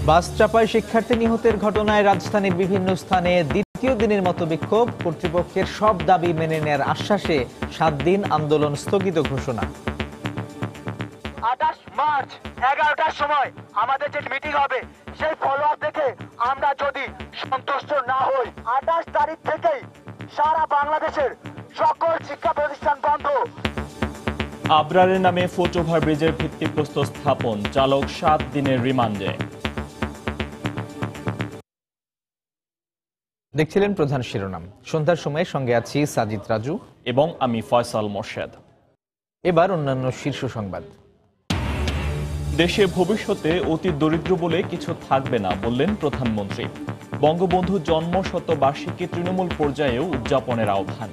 বাস চাপায় শিক্ষার্থী নিহতের ঘটনায় রাজধানীর বিভিন্ন স্থানে দ্বিতীয় দিনের মতো বিক্ষোভ। কর্তৃপক্ষের সব দাবি মেনে নেয়ার আশ্বাসে 7 দিন আন্দোলন স্থগিত ঘোষণা। 28 মার্চ 11টার সময় আমাদের যে মিটিং হবে সেই ফলো আপ দেখে আমরা যদি সন্তুষ্ট না হই 28 তারিখ থেকেই সারা বাংলাদেশের সকল শিক্ষা প্রতিষ্ঠান বন্ধ। আবরারের নামে ফুট ওভারব্রিজের ভিত্তিপ্রস্তর স্থাপন, চালক 7 দিনের রিমান্ডে। দেখছিলেন প্রধান শিরোনাম। সন্ধ্যার সময় সঙ্গে আছি সাজিদ রাজু এবং আমি ফয়সাল মোর্শেদ। এবার অন্যান্য শীর্ষ সংবাদ। দেশের ভবিষ্যতে অতি দরিদ্র বলে কিছু থাকবে না বললেন প্রধানমন্ত্রী। বঙ্গবন্ধু জন্ম শতবার্ষিকী তৃণমূল পর্যায়েও উদযাপনের আহ্বান।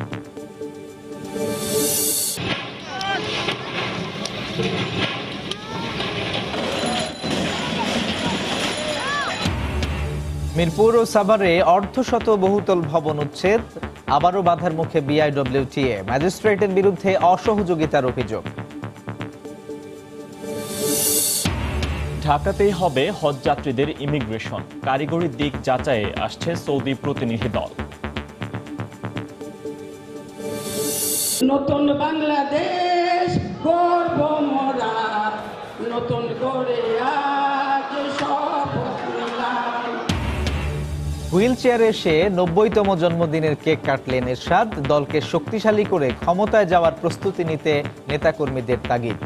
মিরপুর ও সাভারে অর্ধশত বহুতল ভবন উচ্ছেদ, আবারও বাধার মুখে বিআইডব্লিউটিএ। ম্যাজিস্ট্রেটের বিরুদ্ধে অসহযোগিতার অভিযোগ। ঢাকাতেই হবে হজ যাত্রীদের ইমিগ্রেশন, কারিগরি দিক যাচাইয়ে আসছে সৌদি প্রতিনিধি দল। নতুন বাংলাদেশ গর্ব মোরা, নতুন করে আজ শপথ নিলাম। হুইল চেয়ারে এসে 90তম জন্মদিনের কেক কাটলেন এরশাদ। দলকে শক্তিশালী করে ক্ষমতায় যাওয়ার প্রস্তুতি নিতে নেতাকর্মীদের তাগিদ।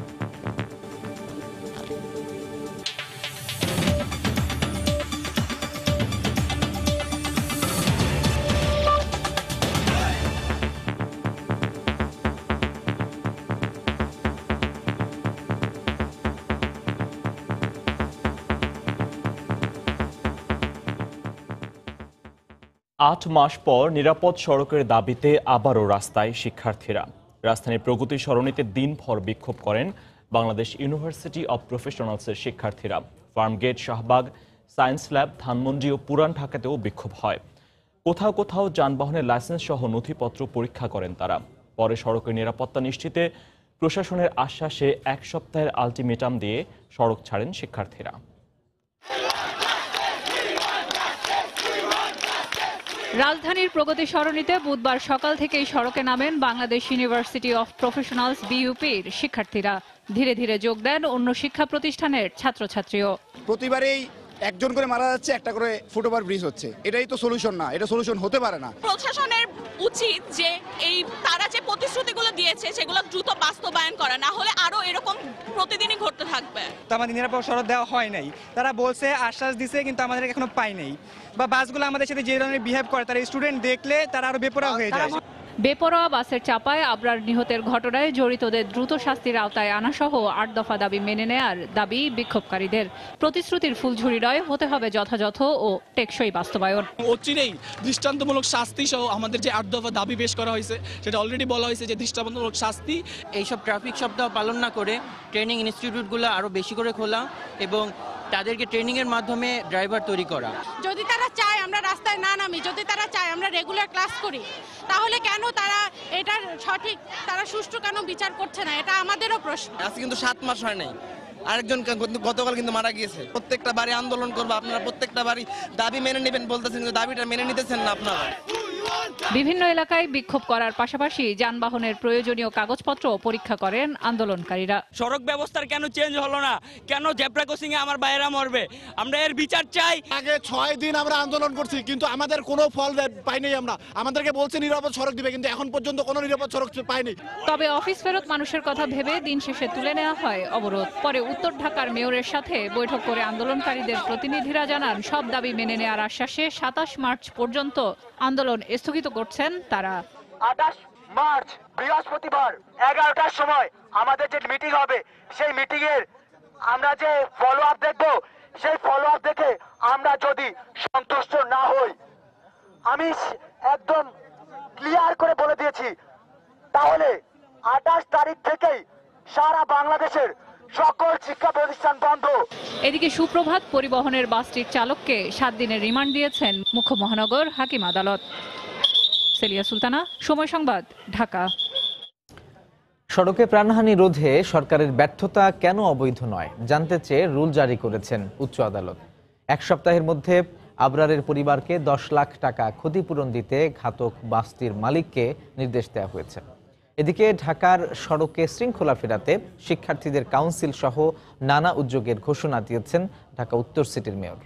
আট মাস পর নিরাপদ সড়কের দাবিতে আবারও রাস্তায় শিক্ষার্থীরা। রাজধানীর প্রগতি সরণিতে দিনভর বিক্ষোভ করেন বাংলাদেশ ইউনিভার্সিটি অব প্রফেশনালসের শিক্ষার্থীরা। ফার্মগেট, শাহবাগ, সায়েন্স ল্যাব, ধানমন্ডি ও পুরান ঢাকাতেও বিক্ষোভ হয়। কোথাও কোথাও যানবাহনের লাইসেন্স সহ নথিপত্র পরীক্ষা করেন তারা। পরে সড়কের নিরাপত্তা নিশ্চিতে প্রশাসনের আশ্বাসে 1 সপ্তাহের আলটিমেটাম দিয়ে সড়ক ছাড়েন শিক্ষার্থীরা। রাজধানীর প্রগতি সরণিতে বুধবার সকাল থেকেই সড়কে নামেন বাংলাদেশ ইউনিভার্সিটি অফ প্রফেশনালস বিইউপির শিক্ষার্থীরা। ধীরে ধীরে যোগ দেন অন্য শিক্ষা প্রতিষ্ঠানের ছাত্রছাত্রীও। প্রতিবারেই একজন করে মারা যাচ্ছে, একটা করে ফুটওভার ব্রিজ হচ্ছে। এটাই তো সলিউশন না, এটা সলিউশন হতে পারে না। প্রশাসনের উচিত যে এই তারা যে প্রতিশ্রুতিগুলো দিয়েছে সেগুলো দ্রুত বাস্তবায়ন করা, না হলে আরো এরকম প্রতিদিনই ঘটতে থাকবে। তো আমাদের নিরাপদ সড়ক দেওয়া হয় নাই, তারা বলছে আশ্বাস দিছে কিন্তু আমাদের এখনো পাই নাই। বা বাসগুলো আমাদের সাথে যে ধরনের বিহেভ করে তারা স্টুডেন্ট দেখলে তারা আরো বেপরোয়া হয়ে যায়। বেপরোয়া বাসের চাপায় আবরার নিহতের ঘটনায় জড়িতদের দ্রুত শাস্তির আওতায় আনা সহ 8 দফা দাবি মেনে নেয়ার দাবি বিক্ষোভকারীদের। প্রতিশ্রুতির ফুলঝুরি নয়, হতে হবে যথাযথ ও টেকসই বাস্তবায়ন। অচিরেই দৃষ্টান্তমূলক শাস্তি সহ আমাদের যে 8 দফা দাবি পেশ করা হয়েছে সেটা অলরেডি বলা হয়েছে যে দৃষ্টান্তমূলক শাস্তি। এইসব ট্রাফিক সপ্তাহ পালন না করে ট্রেনিং ইনস্টিটিউটগুলো আরো বেশি করে খোলা এবং তাদেরকে ট্রেনিং এর মাধ্যমে ড্রাইভার তৈরি করা। যদি তারা চায় আমরা রাস্তায় না নামি, যদি তারা চায় আমরা রেগুলার ক্লাস করি, তাহলে কেন তারা এটার সঠিক তারা সুষ্ঠু কেন বিচার করছে না, এটা আমাদেরও প্রশ্ন। আজকে কিন্তু 7 মাস হয় নাই, আরেকজন গতকাল কিন্তু মারা গিয়েছে। প্রত্যেকটা বাড়ি আন্দোলন করবো, আপনারা প্রত্যেকটা বাড়ি দাবি মেনে নেবেন বলতেছেন, কিন্তু দাবিটা মেনে নিতেছেন না আপনারা। বিভিন্ন এলাকায় বিক্ষোভ করার পাশাপাশি যানবাহনের প্রয়োজনীয় কাগজপত্র পরীক্ষা করেন আন্দোলনকারীরা। সড়ক ব্যবস্থার কেন চেঞ্জ হলো না, কেন জেব্রা ক্রসিং এ আমার বাইরা মরবে, আমরা এর বিচার চাই। আগে 6 দিন আমরা আন্দোলন করছি কিন্তু আমাদের কোনো ফল পাইনি। আমরা আমাদেরকে বলছে নিরাপদ সড়ক দিবে, কিন্তু এখন পর্যন্ত কোনো নিরাপদ সড়ক পাইনি। তবে অফিস ফেরত মানুষের কথা ভেবে দিন শেষে তুলে নেওয়া হয় অবরোধ। পরে উত্তর ঢাকার মেয়রের সাথে বৈঠক করে আন্দোলনকারীদের প্রতিনিধিরা জানান সব দাবি মেনে নেওয়ার আশ্বাসে 27 মার্চ পর্যন্ত আন্দোলন স্থগিত করছেন তারা। 28 মার্চ বৃহস্পতিবার 11টার সময় আমাদের যে মিটিং হবে সেই মিটিং এর আমরা যে ফলো আপ দেখবো, সেই ফলো আপ দেখে আমরা যদি সন্তুষ্ট না হই, আমি একদম ক্লিয়ার করে বলে দিয়েছি, তাহলে 28 তারিখ থেকেই সারা বাংলাদেশের সকল শিক্ষা প্রতিষ্ঠান বন্ধ। এদিকে সুপ্রভাত পরিবহনের বাসটির চালককে 7 দিনের রিমান্ড দিয়েছেন মুখ্য মহানগর হাকিম আদালত। সেলিয়া সুলতানা, সময় সংবাদ, ঢাকা। সড়কে প্রাণহানি রোধে সরকারের ব্যর্থতা কেন অবৈধ নয় জানতে চেয়ে রুল জারি করেছেন উচ্চ আদালত। এক সপ্তাহের মধ্যে আবরারের পরিবারকে 10 লাখ টাকা ক্ষতিপূরণ দিতে ঘাতক বাসটির মালিককে নির্দেশ দেওয়া হয়েছে। এদিকে ঢাকার সড়কে শৃঙ্খলা ফেরাতে শিক্ষার্থীদের কাউন্সিল সহ নানা উদ্যোগের ঘোষণা দিয়েছেন ঢাকা উত্তর সিটির মেয়র।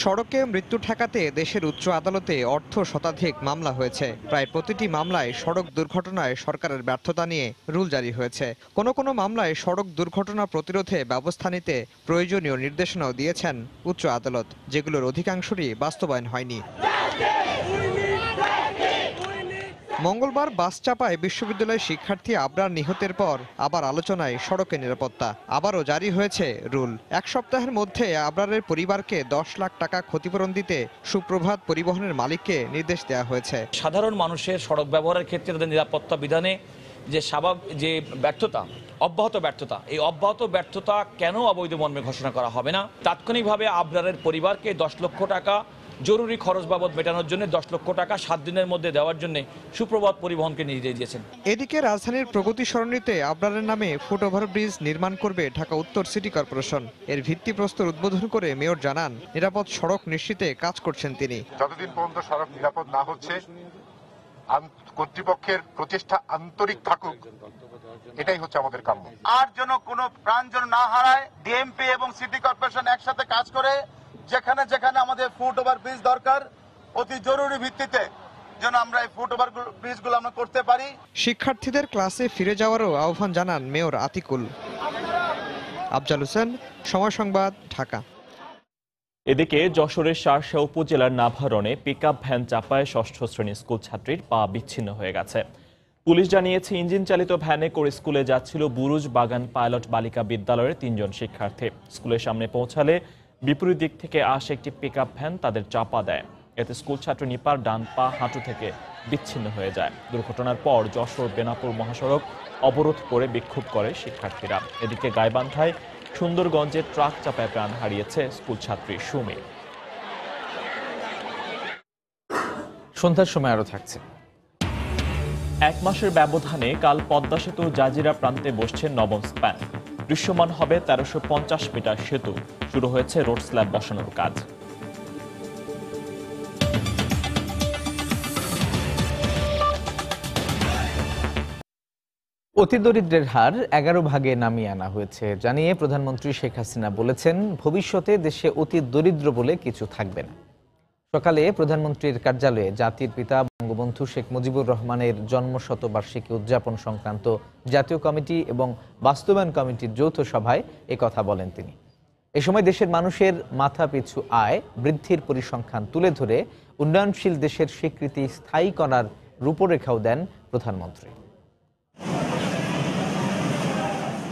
সড়কে মৃত্যু ঠেকাতে দেশের উচ্চ আদালতে অর্ধ শতাধিক মামলা হয়েছে। প্রায় প্রতিটি মামলায় সড়ক দুর্ঘটনায় সরকারের ব্যর্থতা নিয়ে রুল জারি হয়েছে। কোনো কোনো মামলায় সড়ক দুর্ঘটনা প্রতিরোধে ব্যবস্থা নিতে প্রয়োজনীয় নির্দেশনাও দিয়েছেন উচ্চ আদালত, যেগুলোর অধিকাংশই বাস্তবায়ন হয়নি। মঙ্গলবার বাস চাপায় বিশ্ববিদ্যালয়ের শিক্ষার্থী আবরার নিহতের পর আবার আলোচনায় সড়কে নিরাপত্তা। আবারও জারি হয়েছে রুল। এক সপ্তাহের মধ্যে আবরারের পরিবারকে 10 লাখ টাকা ক্ষতিপূরণ দিতে সুপ্রভাত পরিবহনের মালিককে নির্দেশ দেওয়া হয়েছে। সাধারণ মানুষের সড়ক ব্যবহারের ক্ষেত্রে তাদের নিরাপত্তা বিধানে যে ব্যর্থতা, অব্যাহত ব্যর্থতা, এই অব্যাহত ব্যর্থতা কেন অবৈধ মর্মে ঘোষণা করা হবে না? তাৎক্ষণিকভাবে আবরারের পরিবারকে 10 লক্ষ টাকা জরুরি খরচ বাবদ মেটানোর জন্য 10 লক্ষ টাকা 7 দিনের মধ্যে দেওয়ার জন্য সুপ্রভাত পরিবহনকে নির্দেশ দিয়েছেন। এদিকে রাজধানীর প্রগতি সরণিতে আবরারের নামে ফুট ওভারব্রিজ নির্মাণ করবে ঢাকা উত্তর সিটি কর্পোরেশন। এর ভিত্তিপ্রস্তর উদ্বোধন করে মেয়র জানান, নিরাপদ সড়ক নিশ্চিতে কাজ করছেন তিনি। যতদিন পর্যন্ত সড়ক নিরাপদ না হচ্ছে, কর্তৃপক্ষের প্রচেষ্টা আন্তরিক থাকুক, এটাই হচ্ছে আমাদের কাম্য। আর যেন কোনো প্রাণ যেন না হারায়, ডিএমপি এবং সিটি কর্পোরেশন একসাথে কাজ করে যেখানে যেখানে আমাদের ফুট ওভার ব্রিজ দরকার, অতি জরুরি ভিত্তিতে যেন আমরা এই ফুট ওভার ব্রিজগুলো আমরা করতে পারি। শিক্ষার্থীদের ক্লাসে ফিরে যাওয়ারও আহ্বান জানান মেয়র আতিকুল। আফজাল হোসেন, সময় সংবাদ, ঢাকা। এদিকে যশোরের শার্শা উপজেলার নাভারণে পিকআপ ভ্যান চাপায় 6ষ্ঠ শ্রেণীর স্কুল ছাত্রীর পা বিচ্ছিন্ন হয়ে গেছে। পুলিশ জানিয়েছে, ইঞ্জিন চালিত ভ্যানে করে স্কুলে যাচ্ছিল বুরুজ বাগান পাইলট বালিকা বিদ্যালয়ের 3 জন শিক্ষার্থী। স্কুলের সামনে পৌঁছালে বিপরীত দিক থেকে আসে একটি পিকআপ ভ্যান তাদের চাপা দেয়। এতে স্কুল ছাত্র নিপার ডান পা হাঁটু থেকে বিচ্ছিন্ন হয়ে যায়। দুর্ঘটনার পর যশোর বেনাপুর মহাসড়ক অবরোধ করে বিক্ষোভ করে শিক্ষার্থীরা। এদিকে গাইবান্ধায় সুন্দরগঞ্জে ট্রাক চাপায় প্রাণ হারিয়েছে স্কুল ছাত্রী সুমি। সন্ধ্যার সময় আরো থাকছে। 1 মাসের ব্যবধানে কাল পদ্মা সেতুর জাজিরা প্রান্তে বসছে নবম স্প্যান। দৃশ্যমান হবে 1350 মিটার সেতু। শুরু হয়েছে রোড স্ল্যাব বসানোর কাজ। অতি দরিদ্রের হার 11 ভাগে নামিয়ে আনা হয়েছে জানিয়ে প্রধানমন্ত্রী শেখ হাসিনা বলেছেন, ভবিষ্যতে দেশে অতি দরিদ্র বলে কিছু থাকবে না। সকালে প্রধানমন্ত্রীর কার্যালয়ে জাতির পিতা বঙ্গবন্ধু শেখ মুজিবুর রহমানের জন্মশতবার্ষিকী উদযাপন সংক্রান্ত জাতীয় কমিটি এবং বাস্তবায়ন কমিটির যৌথ সভায় একথা বলেন তিনি। এ সময় দেশের মানুষের মাথাপিছু আয় বৃদ্ধির পরিসংখ্যান তুলে ধরে উন্নয়নশীল দেশের স্বীকৃতি স্থায়ী করার রূপরেখাও দেন প্রধানমন্ত্রী।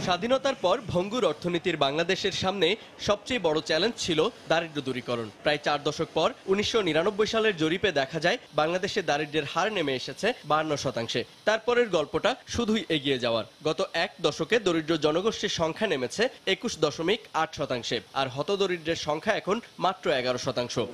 স্বাধীনতার পর ভঙ্গুর অর্থনীতির বাংলাদেশের সামনে সবচেয়ে বড় চ্যালেঞ্জ ছিল দারিদ্র্য দূরীকরণ। প্রায় 4 দশক পর 1999 সালের জরিপে দেখা যায় বাংলাদেশে দারিদ্র্যের হার নেমে এসেছে 52%। তারপরের গল্পটা শুধুই এগিয়ে যাওয়ার। গত 1 দশকে দরিদ্র জনগোষ্ঠীর সংখ্যা নেমেছে 21.8%, আর হতদরিদ্রের সংখ্যা এখন মাত্র 11%।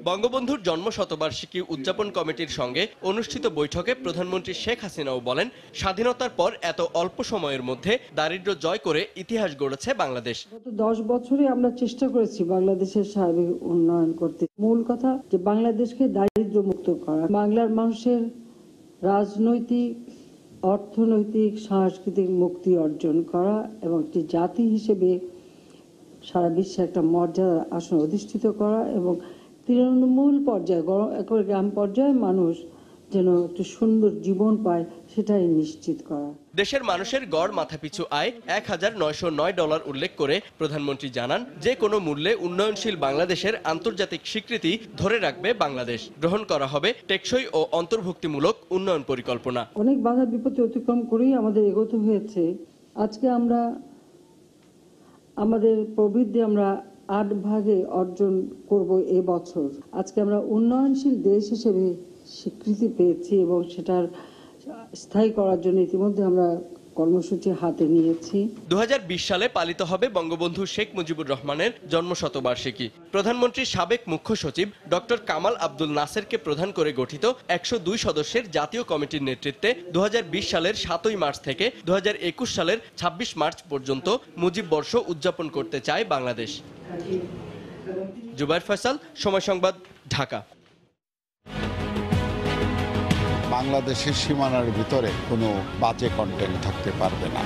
বঙ্গবন্ধুর জন্মশতবার্ষিকী উদযাপন কমিটির সঙ্গে অনুষ্ঠিত বৈঠকে প্রধানমন্ত্রী শেখ হাসিনাও বলেন, স্বাধীনতার পর এত অল্প সময়ের মধ্যে দারিদ্র্য জয় করে ইতিহাস গড়েছে বাংলাদেশ। গত 10 বছরে আমরা চেষ্টা করেছি বাংলাদেশের সার্বিক উন্নয়ন করতে। মূল কথা যে বাংলাদেশকে দারিদ্র্য মুক্ত করা, বাংলার মানুষের রাজনৈতিক, অর্থনৈতিক, সাংস্কৃতিক মুক্তি অর্জন করা এবং একটি জাতি হিসেবে সারা বিশ্বে একটা মর্যাদা আসন অধিষ্ঠিত করা এবং তৃণমূল পর্যায়ে, একেবারে গ্রাম পর্যায়ে মানুষ যেন একটু সুন্দর জীবন পায় সেটাই নিশ্চিত করা। দেশের মানুষের গড় মাথাপিছু আয় $1909 উল্লেখ করে প্রধানমন্ত্রী জানান, যে কোনো মূল্যে উন্নয়নশীল বাংলাদেশের আন্তর্জাতিক স্বীকৃতি ধরে রাখবে বাংলাদেশ। গ্রহণ করা হবে টেকসই ও অন্তর্ভুক্তিমূলক উন্নয়ন পরিকল্পনা। অনেক বাধা বিপত্তি অতিক্রম করেই আমাদের এগোতে হয়েছে। আজকে আমরা আমাদের প্রবৃদ্ধি 8 ভাগে অর্জন করব এবছর। আজকে আমরা উন্নয়নশীল দেশ হিসেবে স্বীকৃতি পেয়েছি এবং সেটার স্থায়ী করার জন্য ইতিমধ্যে আমরা কর্মসূচি হাতে নিয়েছি। 2020 সালে পালিত হবে বঙ্গবন্ধু শেখ মুজিবুর রহমানের জন্মশতবার্ষিকী। প্রধানমন্ত্রীর সাবেক মুখ্য সচিব ডক্টর কামাল আব্দুল নাসেরকে প্রধান করে গঠিত 102 সদস্যের জাতীয় কমিটির নেতৃত্বে 2020 সালের 7ই মার্চ থেকে 2021 সালের 26 মার্চ পর্যন্ত মুজিব বর্ষ উদযাপন করতে চায় বাংলাদেশ। জুবাইর ফয়সাল, সময় সংবাদ, ঢাকা। বাংলাদেশের সীমানার ভিতরে কোনো বাজে কন্টেন্ট থাকতে পারবে না।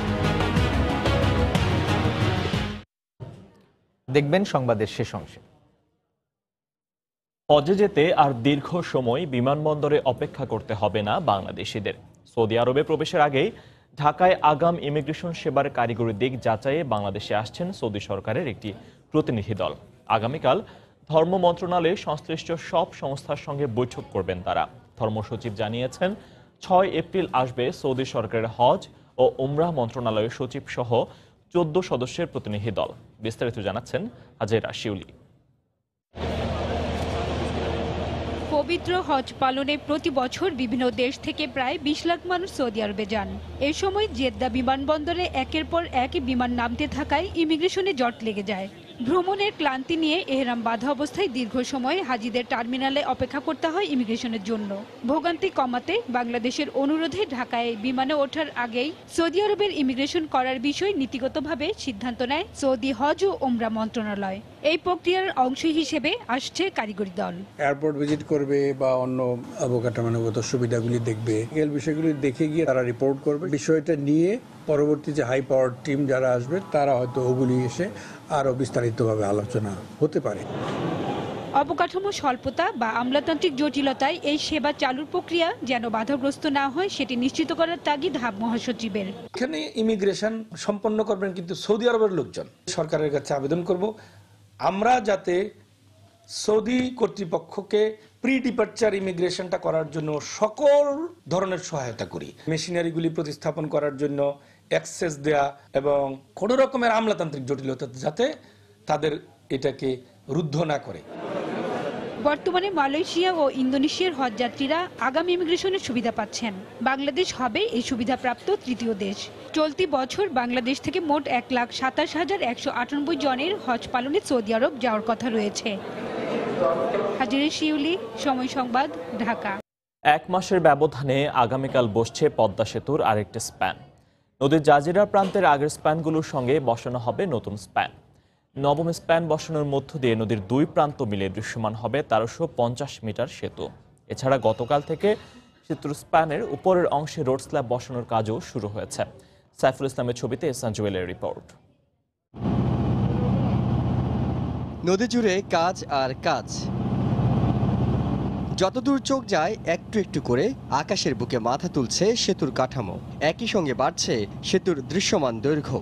দেখবেন সংবাদের শেষ অংশে। হজে যেতে আর দীর্ঘ সময় বিমানবন্দরে অপেক্ষা করতে হবে না বাংলাদেশিদের। সৌদি আরবে প্রবেশের আগেই ঢাকায় আগাম ইমিগ্রেশন সেবার কারিগরি দিক যাচাইয়ে বাংলাদেশে আসছেন সৌদি সরকারের একটি প্রতিনিধি দল। আগামীকাল ধর্ম মন্ত্রণালয়ে সংশ্লিষ্ট সব সংস্থার সঙ্গে বৈঠক করবেন তারা। ধর্মসচিব জানিয়েছেন 6 এপ্রিল আসবে সৌদি সরকারের হজ ও উমরাহ মন্ত্রণালয়ের সচিব সহ 14 সদস্যের প্রতিনিধি দল। বিস্তারিত জানাচ্ছেন হাজেরা শিউলি। পবিত্র হজ পালনে প্রতি বছর বিভিন্ন দেশ থেকে প্রায় 20 লাখ মানুষ সৌদি আরবে যান। এ সময় জেদ্দা বিমানবন্দরে একের পর এক বিমান নামতে থাকায় ইমিগ্রেশনে জট লেগে যায়। ভ্রমণের ক্লান্তি নিয়ে এহরাম বাঁধা অবস্থায় দীর্ঘ সময় হাজিদের টার্মিনালে অপেক্ষা করতে হয় ইমিগ্রেশনের জন্য। ভোগান্তি কমাতে বাংলাদেশের অনুরোধে ঢাকায় বিমানে ওঠার আগেই সৌদি আরবের ইমিগ্রেশন করার বিষয়ে নীতিগতভাবে সিদ্ধান্ত নেয় সৌদি হজ ও উমরা মন্ত্রণালয়। এই প্রক্রিয়ার অংশ হিসেবে আসছে কারিগরি দল। এয়ারপোর্ট ভিজিট করবে বা অন্য অবকাঠামোগত সুবিধাগুলি দেখবে, এই বিষয়গুলি দেখে গিয়ে তারা রিপোর্ট করবে। বিষয়টা নিয়ে পরবর্তী যে হাই পাওয়ার টিম যারা আসবে তারা হয়তো ওগুলি এসে আরও বিস্তারিতভাবে আলোচনা হতে পারে। অবকাঠামো স্বল্পতা বা আমলাতান্ত্রিক জটিলতায় এই সেবা চালুর প্রক্রিয়া যেন বাধাগ্রস্ত না হয় সেটি নিশ্চিত করার তাগিদ হাব মহাসচিবের। এখানে ইমিগ্রেশন সম্পন্ন করবেন কিন্তু সৌদি আরবের লোকজন। সরকারের কাছে আবেদন করব আমরা যাতে সৌদি কর্তৃপক্ষকে প্রি ডিপার্চার ইমিগ্রেশনটা করার জন্য সকল ধরনের সহায়তা করি। মেশিনারিগুলি প্রতিস্থাপন করার জন্য অ্যাক্সেস দেয়া এবং কোনো রকমের আমলাতান্ত্রিক জটিলতা যাতে তাদের এটাকে রুদ্ধ না করে। বর্তমানে মালয়েশিয়া ও ইন্দোনেশিয়ার হজযাত্রীরা আগাম ইমিগ্রেশনের সুবিধা পাচ্ছেন। বাংলাদেশ হবে এই সুবিধাপ্রাপ্ত তৃতীয় দেশ। চলতি বছর বাংলাদেশ থেকে মোট 1,27,198 জনের হজ পালনে সৌদি আরব যাওয়ার কথা রয়েছে। হাজিরা শিউলি, সময় সংবাদ, ঢাকা। 1 মাসের ব্যবধানে আগামীকাল বসছে পদ্মা সেতুর আরেকটি স্প্যান। নদীর জাজিরা প্রান্তের আগের স্প্যানগুলোর সঙ্গে বসানো হবে নতুন স্প্যান। নবম স্প্যান বসানোর মধ্য দিয়ে নদীর 2 প্রান্ত মিলে দৃশ্যমান হবে 1350 মিটার সেতু। এছাড়া গতকাল থেকে সেতুর স্প্যানের উপরের অংশে রোড স্ল্যাব বসানোর কাজও শুরু হয়েছে। সাইফুল ইসলামের ছবিতে এহসান জুয়েলের রিপোর্ট। নদী জুড়ে কাজ আর কাজ। যতদূর চোখ যায় একটু একটু করে আকাশের বুকে মাথা তুলছে সেতুর কাঠামো। একই সঙ্গে বাড়ছে সেতুর দৃশ্যমান দৈর্ঘ্য।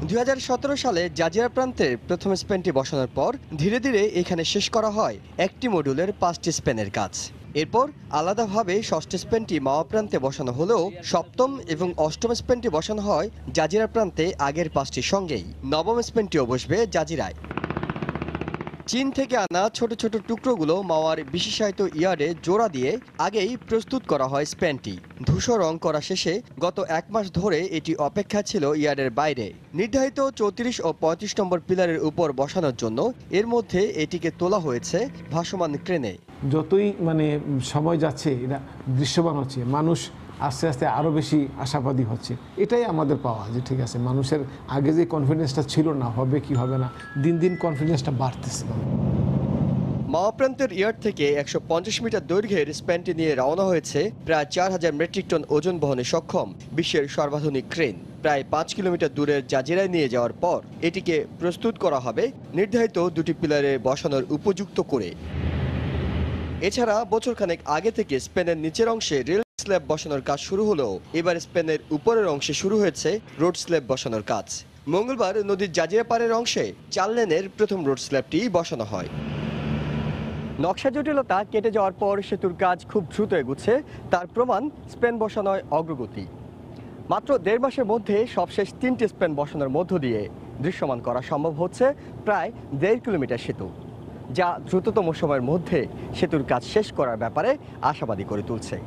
2017 সালে জাজিরা প্রান্তের প্রথম স্প্যানটি বসানোর পর ধীরে ধীরে এখানে শেষ করা হয় একটি মডিউলের 5টি স্প্যানের কাজ। এরপর আলাদাভাবে ষষ্ঠ স্প্যানটি মাওয়া প্রান্তে বসানো হলেও সপ্তম এবং অষ্টম স্প্যানটি বসানো হয় জাজিরা প্রান্তে আগের 5টির সঙ্গেই। নবম স্প্যানটিও বসবে জাজিরায়। চীন থেকে আনা ছোট ছোট টুকরোগুলো মাওয়ার বিশেষায়িত ইয়ার্ডে জোড়া দিয়ে আগেই প্রস্তুত করা হয় স্প্যানটি। ধূসর রং করা শেষে গত 1 মাস ধরে এটি অপেক্ষা ছিল ইয়ার্ডের বাইরে। নির্ধারিত 34 ও 35 নম্বর পিলারের উপর বসানোর জন্য এর মধ্যে এটিকে তোলা হয়েছে ভাসমান ক্রেনে। যতই সময় যাচ্ছে এটা দৃশ্যমান হচ্ছে, মানুষ আস্তে আস্তে আরও বেশি আশাবাদী হচ্ছে। এটাই আমাদের পাওয়া যে ঠিক আছে, মানুষের আগে যে কনফিডেন্সটা ছিল না হবে কি হবে না, দিন দিন কনফিডেন্সটা বাড়তেছে। মাওয়া প্রান্তের ইয়ার্ড থেকে 150 মিটার দৈর্ঘ্যের স্প্যানটি নিয়ে রওনা হয়েছে প্রায় 4000 মেট্রিক টন ওজন বহনে সক্ষম বিশ্বের সর্বাধুনিক ক্রেন। প্রায় 5 কিলোমিটার দূরের জাজিরায় নিয়ে যাওয়ার পর এটিকে প্রস্তুত করা হবে নির্ধারিত 2টি পিলারে বসানোর উপযুক্ত করে। এছাড়া বছরখানেক আগে থেকে স্পেনের নিচের অংশে রেল স্ল্যাব বসানোর কাজ শুরু হলেও এবার স্পেনের উপরের অংশে শুরু হয়েছে রোড স্ল্যাব বসানোর কাজ। মঙ্গলবার নদীর জাজিরা পাড়ের অংশে 4 লেনের প্রথম রোড স্ল্যাবটি বসানো হয়। নকশা জটিলতা কেটে যাওয়ার পর সেতুর কাজ খুব দ্রুত এগুচ্ছে, তার প্রমাণ স্পেন বসানোয় অগ্রগতি। মাত্র 1.5 মাসের মধ্যে সবশেষ 3টি স্পেন বসানোর মধ্য দিয়ে দৃশ্যমান করা সম্ভব হচ্ছে প্রায় 1.5 কিলোমিটার সেতু, যা দ্রুততম সময়ের মধ্যে সেতুর কাজ শেষ করার ব্যাপারে আশাবাদী করে তুলছে।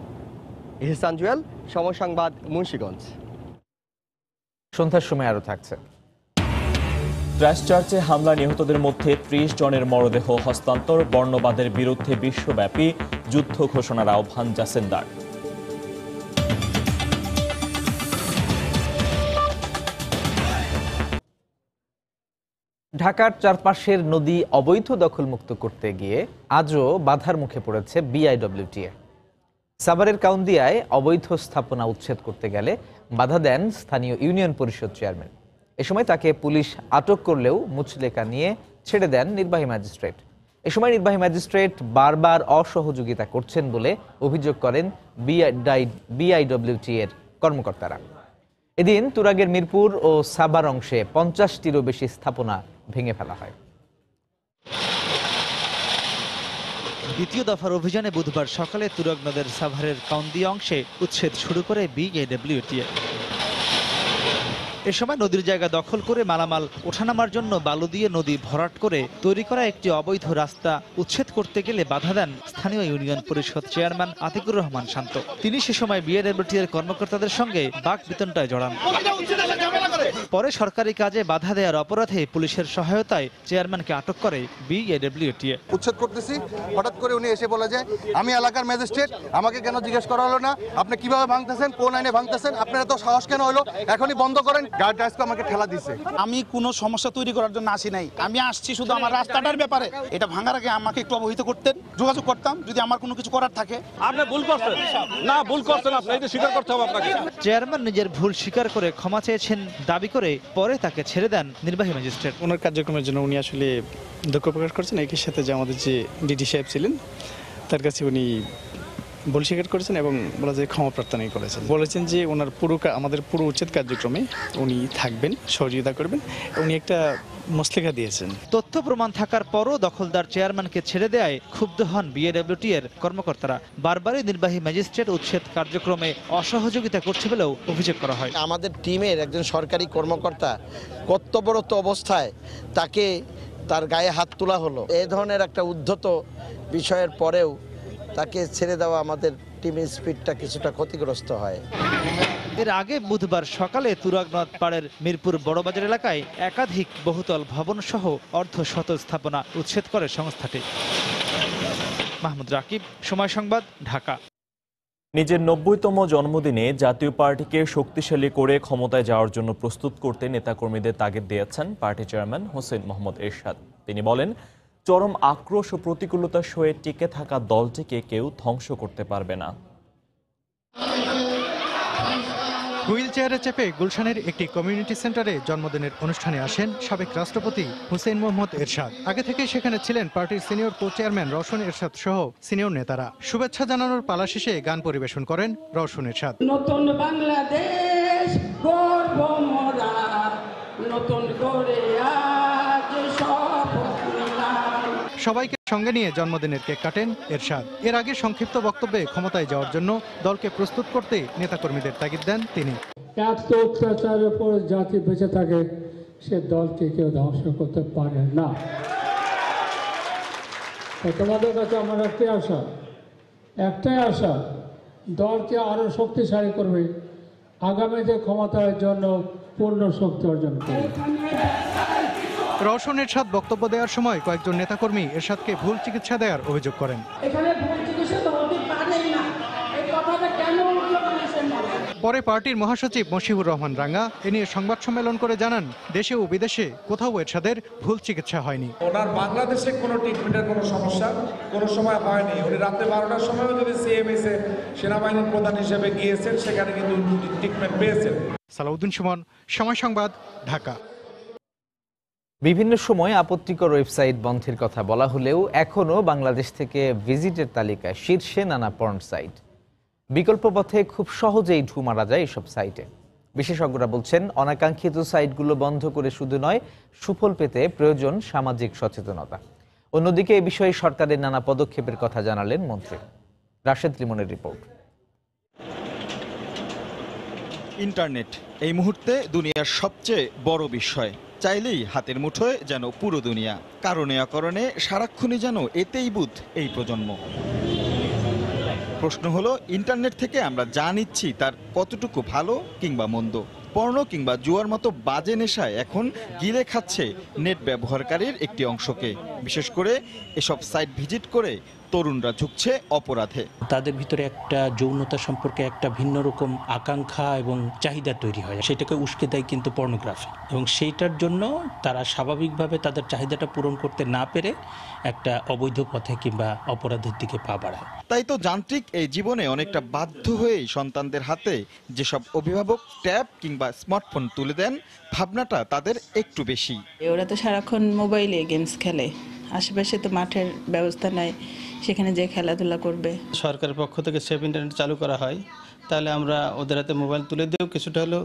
এহসান জুয়েল, সময় সংবাদ, মুন্সিগঞ্জ। সন্ধ্যার সময় আরও থাকছে। ক্রাইস্টচার্চে হামলা নিহতদের মধ্যে ৩০ জনের মরদেহ হস্তান্তর, বর্ণবাদের বিরুদ্ধে বিশ্বব্যাপী যুদ্ধ ঘোষণার আহ্বান জাসিন্দার। ঢাকার চারপাশের নদী অবৈধ দখলমুক্ত করতে গিয়ে আজও বাধার মুখে পড়েছে বিআইডব্লিউটিএ। সাভারের কাউন্দিয়ায় অবৈধ স্থাপনা উচ্ছেদ করতে গেলে বাধা দেন স্থানীয় ইউনিয়ন পরিষদ চেয়ারম্যান। এ সময় তাকে পুলিশ আটক করলেও মুচলেকা নিয়ে ছেড়ে দেন নির্বাহী ম্যাজিস্ট্রেট। এ সময় নির্বাহী ম্যাজিস্ট্রেট বারবার অসহযোগিতা করছেন বলে অভিযোগ করেন বিআইডব্লিউটিএর কর্মকর্তারা। এদিন তুরাগের মিরপুর ও সাভার অংশে 50টিরও বেশি স্থাপনা ভেঙে ফেলা হয়। দ্বিতীয় দফার অভিযানে বুধবার সকালে তুরাগ নদের সাভারের কাউন্দিয়া অংশে উচ্ছেদ শুরু করে বিআইডব্লিউটিএ। এ সময় নদীর জায়গা দখল করে মালামাল ওঠানামার জন্য বালু দিয়ে নদী ভরাট করে তৈরি করা একটি অবৈধ রাস্তা উচ্ছেদ করতে গেলে বাধা দেন স্থানীয় ইউনিয়ন পরিষদ চেয়ারম্যান আতিকুর রহমান শান্ত। তিনি সে সময় বিআইডব্লিউটিএর কর্মকর্তাদের সঙ্গে বাকবিতণ্ডায় জড়ান। পরে সরকারি কাজে বাধা দেওয়ার অপরাধে পুলিশের সহায়তায় চেয়ারম্যানকে আটক করে বিআইডব্লিউটিএ। উচ্ছেদ করতেছি, হঠাৎ করে উনি এসে বলে যে আমি এলাকার ম্যাজিস্ট্রেট, আমাকে কেন জিজ্ঞেস করা হলো না, আপনি কিভাবে ভাঙতেছেন, কোন আইনে ভাঙতেছেন, আপনার এত সাহস কেন হলো, এখনই বন্ধ করেন। গার্ড আজকে আমাকে ঠেলা দিছে। আমি কোনো সমস্যা তৈরি করার জন্য আসি নাই, আমি আসছি শুধু আমার রাস্তাটার ব্যাপারে। এটা ভাঙার আগে আমাকে একটু অবহিত করতেন, যোগাযোগ করতাম যদি আমার কোনো কিছু করার থাকে। আপনি ভুল করছেন না, ভুল করছেন আপনি, এটা স্বীকার করতে হবে আপনাকে। চেয়ারম্যান নিজের ভুল স্বীকার করে ক্ষমা চেয়েছেন দাবি করে পরে তাকে ছেড়ে দেন নির্বাহী ম্যাজিস্ট্রেট। ওনার কার্যক্রমের জন্য উনি আসলে দুঃখ প্রকাশ করছেন। একই সাথে যে আমাদের যে ডিডি সাহেব ছিলেন তার কাছে উনি ভুল স্বীকার করেছেন এবং বলা যায় ক্ষমা প্রার্থনা করেছেন। বলেছেন যে ওনার আমাদের পুরো উচ্ছেদ কার্যক্রমে উনি থাকবেন, সহযোগিতা করবেন। উনি একটা মুচলেখা দিয়েছেন। তথ্য প্রমাণ থাকার পরও দখলদার চেয়ারম্যানকে ছেড়ে দেয় ক্ষুব্ধ হন বিআইডব্লিউটিএর কর্মকর্তারা। বারবারই নির্বাহী ম্যাজিস্ট্রেট উচ্ছেদ কার্যক্রমে অসহযোগিতা করছে বলেও অভিযোগ করা হয়। আমাদের টিমের একজন সরকারি কর্মকর্তা কর্তব্যরত অবস্থায় তাকে তার গায়ে হাত তোলা হলো। এই ধরনের একটা উদ্ধত বিষয়ের পরেও তাকে ছেড়ে দেওয়া আমাদের টিমের স্পিডটা কিছুটা ক্ষতিগ্রস্ত হয়। এর আগে বুধবার সকালে তুরাগ নদ পাড়ের মিরপুর বড়বাজার এলাকায় একাধিক বহুতল ভবন সহ অর্ধশত স্থাপনা উচ্ছেদ করে সংস্থাটি। মাহমুদ রাকিব, সময় সংবাদ, ঢাকা। নিজের ৯০তম জন্মদিনে জাতীয় পার্টিকে শক্তিশালী করে ক্ষমতায় যাওয়ার জন্য প্রস্তুত করতে নেতাকর্মীদের তাগিদ দিয়েছেন পার্টি চেয়ারম্যান হোসেন মোহাম্মদ এরশাদ। তিনি বলেন, চরম আক্রোশ ও প্রতিকূলতা সয়ে টিকে থাকা দলটিকে কেউ ধ্বংস করতে পারবে না। হুইল চেয়ারে চেপে গুলশানের একটি কমিউনিটি সেন্টারে জন্মদিনের অনুষ্ঠানে আসেন সাবেক রাষ্ট্রপতি হোসেন মোহাম্মদ এরশাদ। আগে থেকে সেখানে ছিলেন পার্টির senior co chairman Rowshan Ershad সহ সিনিয়র নেতারা। শুভেচ্ছা জানানোর পালা শেষে গান পরিবেশন করেন রওশন এরশাদ। নতুন বাংলাদেশ গর্ব মোরা, নতুন করে আজ শপথ নিলাম। সবাইকে সঙ্গে নিয়ে জন্মদিনের কেক কাটেন এরশাদ। এর আগে সংক্ষিপ্ত বক্তব্যে ক্ষমতায় যাওয়ার জন্য দলকে প্রস্তুত করতে নেতাকর্মীদের তাগিদ দেন তিনি। এত অত্যাচারের উপর জাতি বেঁচে থাকে, সে দলকে কেউ ধ্বংস করতে পারে না। তোমাদের কাছে আমার একটাই আশা, দলকে আরো শক্তিশালী করবে, আগামীতে ক্ষমতার জন্য পূর্ণ শক্তি অর্জন করবে। রওশন এরশাদ বক্তব্য দেওয়ার সময় কয়েকজন নেতাকর্মী এরশাদকে ভুল চিকিৎসা দেওয়ার অভিযোগ করেন। পরে পার্টির মহাসচিব মশিউর রহমান রাঙ্গা এ নিয়ে সংবাদ সম্মেলন করে জানান, দেশে ও বিদেশে কোথাও এরশাদের ভুল চিকিৎসা হয়নি। ওনার বাংলাদেশে কোনো ট্রিটমেন্টের কোনো সমস্যা কোনো সময় হয়নি। উনি রাতে 12টার সময়ও যদি সিএমএস এ সেনাবাহিনীর প্রধান হিসেবে গিয়েছেন, সেখানে কিন্তু ট্রিটমেন্ট পেয়েছেন। সালাউদ্দিন সুমন, সময় সংবাদ, ঢাকা। বিভিন্ন সময় আপত্তিকর ওয়েবসাইট বন্ধের কথা বলা হলেও এখনও বাংলাদেশ থেকে ভিজিটের তালিকায় শীর্ষে নানা পর্ন সাইট। বিকল্প পথে খুব সহজেই ঢু মারা যায় এসব সাইটে। বিশেষজ্ঞরা বলছেন, অনাকাঙ্ক্ষিত সাইটগুলো বন্ধ করে শুধু নয়, সুফল পেতে প্রয়োজন সামাজিক সচেতনতা। অন্যদিকে এ বিষয়ে সরকারের নানা পদক্ষেপের কথা জানালেন মন্ত্রী। রাশেদ লিমনের রিপোর্ট। ইন্টারনেট এই মুহূর্তে দুনিয়ার সবচেয়ে বড় বিষয়। চাইলেই হাতের মুঠোয় যেন পুরো দুনিয়া। কারণে অকারণে সারাক্ষণই যেন এতেই বুধ এই প্রজন্ম। প্রশ্ন হলো, ইন্টারনেট থেকে আমরা যা নিচ্ছি তার কতটুকু ভালো কিংবা মন্দ। পর্ন কিংবা জুয়ার মতো বাজে নেশায় এখন গিলে খাচ্ছে নেট ব্যবহারকারীর একটি অংশকে। বিশেষ করে এসব সাইট ভিজিট করে তরুণরা ঝুঁকছে অপরাধে। তাদের ভিতরে একটা যৌনতা সম্পর্কে একটা ভিন্ন রকম আকাঙ্ক্ষা এবং চাহিদা তৈরি হয়, সেটাকে উস্কে দেয় কিন্তু পর্নোগ্রাফি, এবং সেইটার জন্য তারা স্বাভাবিকভাবে তাদের চাহিদাটা পূরণ করতে না পেরে একটা অবৈধ পথে কিংবা অপরাধের দিকে পা বাড়ায়। তাই তো যান্ত্রিক এই জীবনে অনেকটা বাধ্য হয়েই সন্তানদের হাতে যেসব অভিভাবক ট্যাব কিংবা স্মার্টফোন তুলে দেন, ভাবনাটা তাদের একটু বেশি। ওরা তো সারাক্ষণ মোবাইলে গেমস খেলে, আশেপাশে তো মাঠের ব্যবস্থা নাই, সেখানে যে খেলাধুলা করবে। সরকারের পক্ষ থেকে সেফ ইন্টারনেট চালু করা হয়, তাহলে আমরা ওদের হাতে মোবাইল তুলে দিয়েও কিছুটা হলেও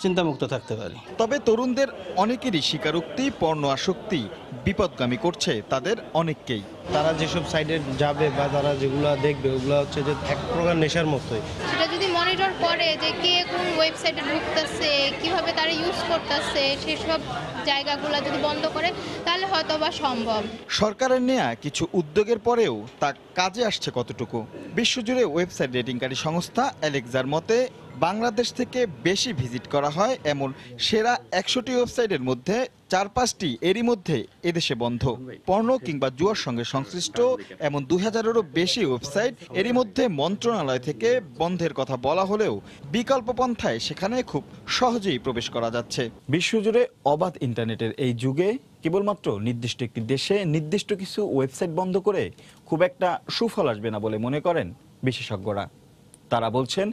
চিন্তামুক্ত থাকতে পারি। তবে তরুণদের অনেকেরই স্বীকারোক্তি, পর্ণ আসক্তি বিপদগামী করছে তাদের অনেককেই। তারা যেসব সাইডে যাবে বা তারা যেগুলো দেখবে ওগুলো হচ্ছে যে এক প্রকার নেশার মতোই। সেটা যদি মনিটর করে যে কে কোন ওয়েবসাইটে ঢুকতেছে, কিভাবে তারা ইউজ করতেছে, সেসব জায়গাগুলো যদি বন্ধ করে তাহলে হয়তো বা সম্ভব। সরকারের নেয়া কিছু উদ্যোগের পরেও তা কাজে আসছে কতটুকু? বিশ্বজুড়ে ওয়েবসাইট রেটিংকারী সংস্থা অ্যালেক্সার মতে বাংলাদেশ থেকে বেশি ভিজিট করা হয় এমন সেরা 100টি ওয়েবসাইটের মধ্যে 4-5টি এরই মধ্যে এদেশে বন্ধ। পর্ন কিংবা জুয়ার সঙ্গে সংশ্লিষ্ট এমন 2000-এরও বেশি ওয়েবসাইট এরই মধ্যে মন্ত্রণালয় থেকে বন্ধের কথা বলা হলেও বিকল্প পন্থায় সেখানে খুব সহজেই প্রবেশ করা যাচ্ছে। বিশ্বজুড়ে অবাধ ইন্টারনেটের এই যুগে কেবলমাত্র নির্দিষ্ট একটি দেশে নির্দিষ্ট কিছু ওয়েবসাইট বন্ধ করে খুব একটা সুফল আসবে না বলে মনে করেন বিশেষজ্ঞরা। তারা বলছেন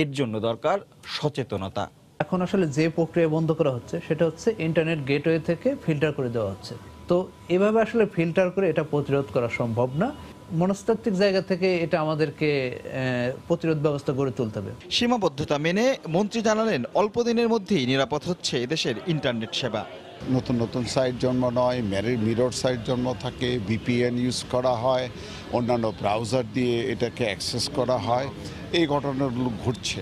এর জন্য দরকার সচেতনতা। এখন আসলে যে প্রক্রিয়া বন্ধ করা হচ্ছে সেটা হচ্ছে ইন্টারনেট গেটওয়ে থেকে ফিল্টার করে দেওয়া হচ্ছে। তো এভাবে আসলে ফিল্টার করে এটা প্রতিরোধ করা সম্ভব না। মনস্তাত্ত্বিক জায়গা থেকে এটা আমাদেরকে প্রতিরোধ ব্যবস্থা গড়ে তুলতে হবে। সীমাবদ্ধতা মেনে মন্ত্রী জানালেন অল্প দিনের মধ্যেই নিরাপদ হচ্ছে এদেশের ইন্টারনেট সেবা। নতুন নতুন সাইট জন্ম নয়, মিরর সাইট জন্ম থাকে, ভিপিএন ইউজ করা হয়, অন্যান্য ব্রাউজার দিয়ে এটাকে অ্যাক্সেস করা হয়, এই ঘটনাগুলো ঘটছে।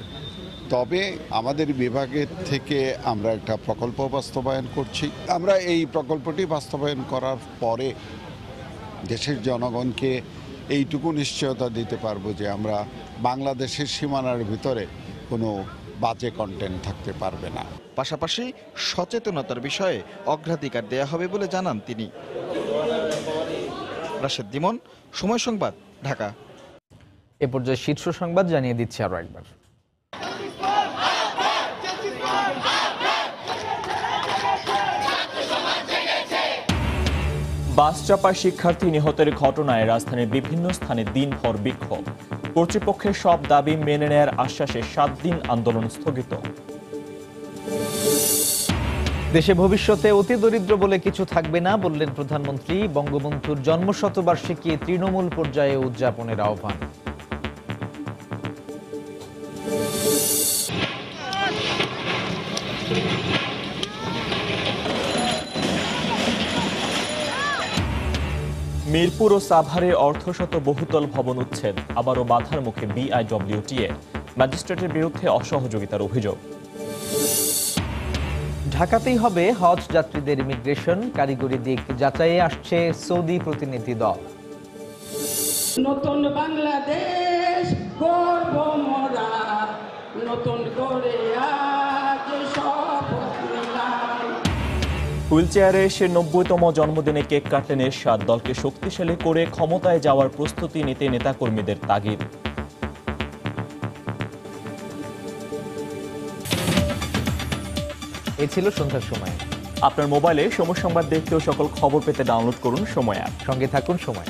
তবে আমাদের বিভাগের থেকে আমরা একটা প্রকল্প বাস্তবায়ন করছি। আমরা এই প্রকল্পটি বাস্তবায়ন করার পরে দেশের জনগণকে এইটুকু নিশ্চয়তা দিতে পারবো যে আমরা বাংলাদেশের সীমানার ভিতরে কোনো বাজে কন্টেন্ট থাকতে পারবে না। পাশাপাশি সচেতনতার বিষয়ে অগ্রাধিকার দেয়া হবে বলে জানান তিনি। রাশেদ দিমন, সময় সংবাদ, ঢাকা। এ পর্যায়ে শীর্ষ সংবাদ জানিয়ে দিচ্ছি আরো একবার। বাস চাপায় শিক্ষার্থী নিহতের ঘটনায় রাজধানীর বিভিন্ন স্থানে দিনভর বিক্ষোভ। কর্তৃপক্ষের সব দাবি মেনে নেয়ার আশ্বাসে 7 দিন আন্দোলন স্থগিত। দেশে ভবিষ্যতে অতি দরিদ্র বলে কিছু থাকবে না বললেন প্রধানমন্ত্রী। বঙ্গবন্ধুর জন্মশতবার্ষিকী তৃণমূল পর্যায়ে উদযাপনের আহ্বান। মিরপুর ও সাভারে অর্ধশত বহুতল ভবন উচ্ছেদ, আবারও বাধার মুখে বিআইডব্লিউটিএ। ম্যাজিস্ট্রেটের বিরুদ্ধে অসহযোগিতার অভিযোগ। ঢাকাতেই হবে হজ যাত্রীদের ইমিগ্রেশন, কারিগরি দিক যাচাইয়ে আসছে সৌদি প্রতিনিধি দল। নতুন বাংলাদেশ গর্ব মোরা, নতুন করে আজ শপথ নিলাম। হুইলচেয়ারে এসে 90তম জন্মদিনে কেক কাটলেন এরশাদ। দলকে শক্তিশালী করে ক্ষমতায় যাওয়ার প্রস্তুতি নিতে নেতাকর্মীদের তাগিদ। এই ছিল সন্ধ্যার সময়। আপনার মোবাইলে সময় সংবাদ দেখতেও সকল খবর পেতে ডাউনলোড করুন সময় অ্যাপ। সঙ্গে থাকুন সময়।